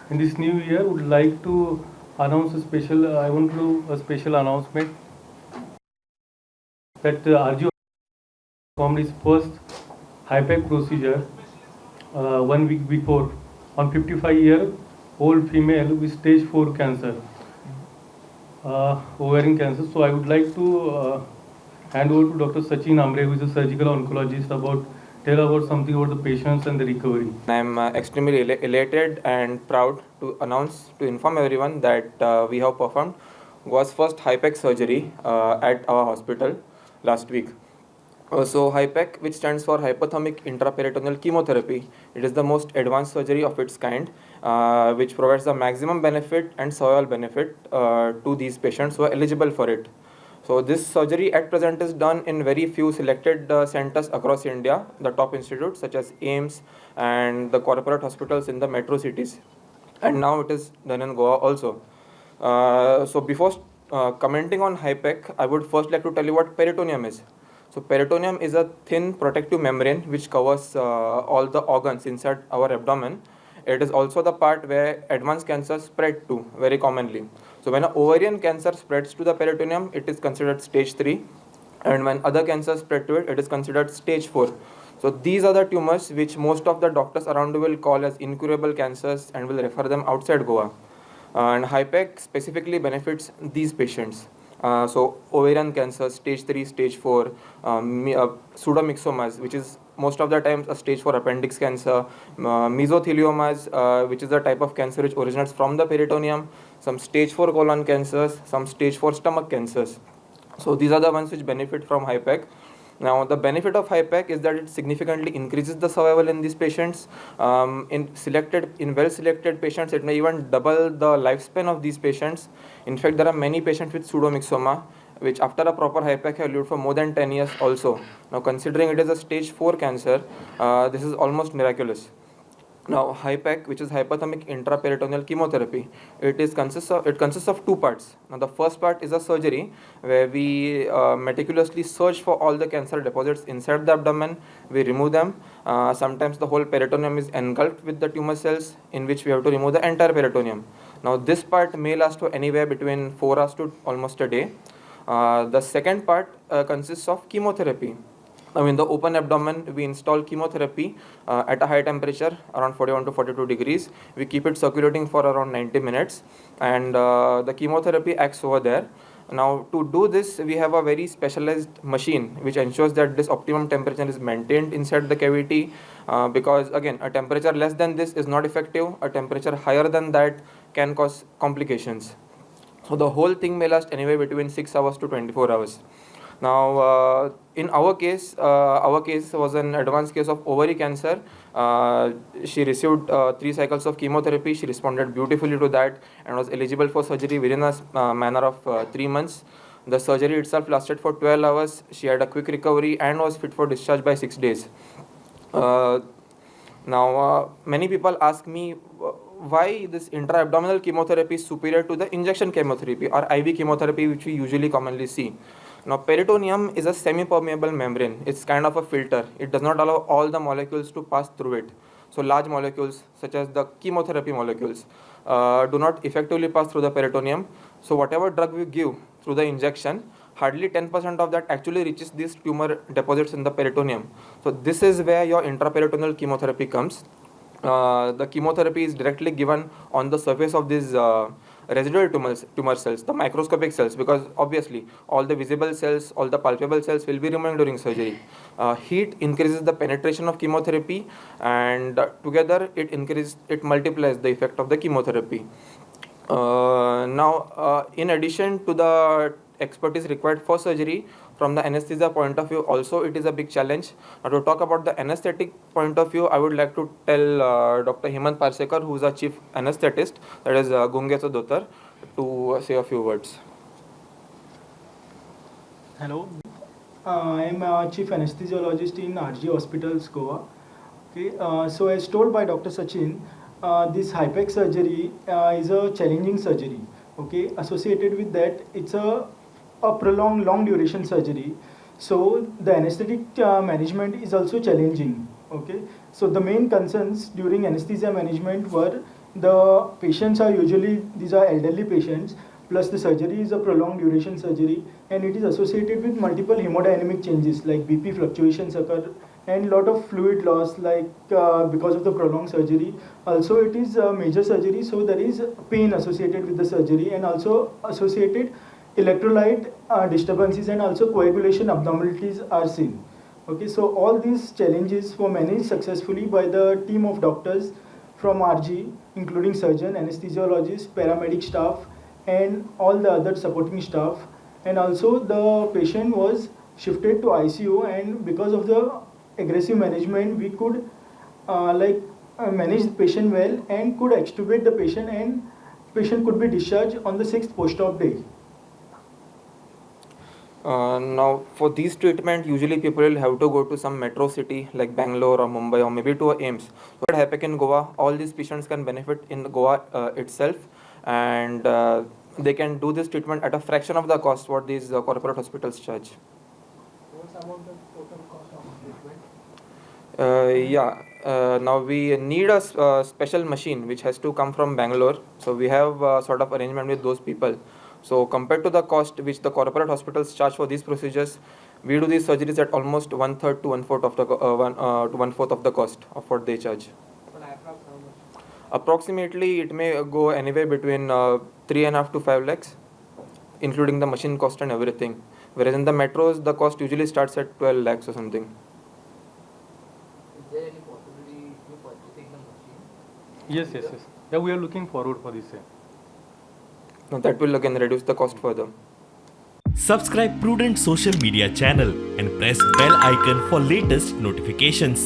in this new year, would like to announce a special. I want to do a special announcement that RG performed his first Hipec procedure 1 week before on 55-year-old female with stage 4 cancer, ovarian cancer. So I would like to hand over to Dr. Sachin Ambre, who is a surgical oncologist, tell about something about the patients and the recovery. I'm extremely elated and proud to inform everyone that we have performed Goa'S first Hipec surgery at our hospital last week. So Hipec, which stands for hypothermic intraperitoneal chemotherapy, it is the most advanced surgery of its kind, which provides the maximum benefit and survival benefit to these patients who are eligible for it. So this surgery at present is done in very few selected centers across India, the top institutes such as AIMS and the corporate hospitals in the metro cities. And now it is done in Goa also. So before commenting on Hipec, I would first like to tell you what peritoneum is. So peritoneum is a thin protective membrane which covers all the organs inside our abdomen. It is also the part where advanced cancer spread to very commonly. So when an ovarian cancer spreads to the peritoneum, it is considered stage 3, and when other cancers spread to it, it is considered stage 4. So these are the tumors which most of the doctors around will call as incurable cancers and will refer them outside Goa. And Hipec specifically benefits these patients. So ovarian cancer, stage 3, stage 4, pseudomyxomas, which is most of the times a stage 4 appendix cancer, mesotheliomas, which is a type of cancer which originates from the peritoneum, some stage 4 colon cancers, some stage 4 stomach cancers. So these are the ones which benefit from Hipec. Now, the benefit of Hipec is that it significantly increases the survival in these patients. In well-selected patients, it may even double the lifespan of these patients. In fact, there are many patients with pseudomyxoma, which after a proper Hipec have lived for more than 10 years also. Now, considering it is a stage 4 cancer, this is almost miraculous. Now, Hipec, which is hypothermic intraperitoneal chemotherapy, it consists of two parts. Now, the first part is a surgery where we meticulously search for all the cancer deposits inside the abdomen. We remove them. Sometimes the whole peritoneum is engulfed with the tumor cells, in which we have to remove the entire peritoneum. Now, this part may last for anywhere between 4 hours to almost a day. The second part consists of chemotherapy. Now, in the open abdomen, we install chemotherapy at a high temperature, around 41 to 42 degrees. We keep it circulating for around 90 minutes, and the chemotherapy acts over there. Now, to do this, we have a very specialized machine which ensures that this optimum temperature is maintained inside the cavity, because again, a temperature less than this is not effective. A temperature higher than that can cause complications. So the whole thing may last anywhere between 6 hours to 24 hours. Now, in our case was an advanced case of ovary cancer. She received 3 cycles of chemotherapy. She responded beautifully to that and was eligible for surgery within a manner of 3 months. The surgery itself lasted for 12 hours. She had a quick recovery and was fit for discharge by 6 days. Now, many people ask me why this intra-abdominal chemotherapy is superior to the injection chemotherapy or IV chemotherapy, which we usually commonly see. Now, peritoneum is a semi-permeable membrane. It's kind of a filter. It does not allow all the molecules to pass through it. So, large molecules such as the chemotherapy molecules do not effectively pass through the peritoneum. So, whatever drug we give through the injection, hardly 10% of that actually reaches these tumor deposits in the peritoneum. So, this is where your intraperitoneal chemotherapy comes. The chemotherapy is directly given on the surface of these residual tumor cells, the microscopic cells, because obviously all the visible cells, all the palpable cells will be removed during surgery. Heat increases the penetration of chemotherapy, and together it multiplies the effect of the chemotherapy. Now, in addition to the expertise required for surgery, from the anesthesia point of view also it is a big challenge. Now, to talk about the anesthetic point of view, I would like to tell Dr. Hemant Parsekar, who is our chief anesthetist, that is Gungecha Dotar, to say a few words. Hello, I am a chief anesthesiologist in RG Hospitals, Goa. Okay, so as told by Dr. Sachin, this Hipec surgery is a challenging surgery. Okay, associated with that, it's a prolonged, long duration surgery. So the anesthetic management is also challenging. Okay, so the main concerns during anesthesia management were the patients are usually, these are elderly patients, plus the surgery is a prolonged duration surgery, and it is associated with multiple hemodynamic changes like BP fluctuations occur and lot of fluid loss because of the prolonged surgery. Also it is a major surgery, so there is pain associated with the surgery and also associated electrolyte disturbances and also coagulation abnormalities are seen. Okay, so all these challenges were managed successfully by the team of doctors from RG, including surgeon, anesthesiologist, paramedic staff, and all the other supporting staff. And also the patient was shifted to ICU, and because of the aggressive management, we could manage the patient well and could extubate the patient, and patient could be discharged on the 6th post-op day. Now, for these treatment, usually people will have to go to some metro city like Bangalore or Mumbai or maybe to a AIMS. So what Hipec in Goa, all these patients can benefit in Goa itself, and they can do this treatment at a fraction of the cost what these corporate hospitals charge. What's about the total cost of treatment? Now we need a special machine which has to come from Bangalore. So we have sort of arrangement with those people. So compared to the cost which the corporate hospitals charge for these procedures, we do these surgeries at almost 1/3 to 1/4 of the 1/4 of the cost of what they charge. But approx how much? Approximately, it may go anywhere between 3.5 to 5 lakhs, including the machine cost and everything. Whereas in the metros, the cost usually starts at 12 lakhs or something. Is there any possibility you purchasing the machine? Yes. Yeah, we are looking forward for this. Now that will again reduce the cost further. Subscribe Prudent social media channel and press bell icon for latest notifications.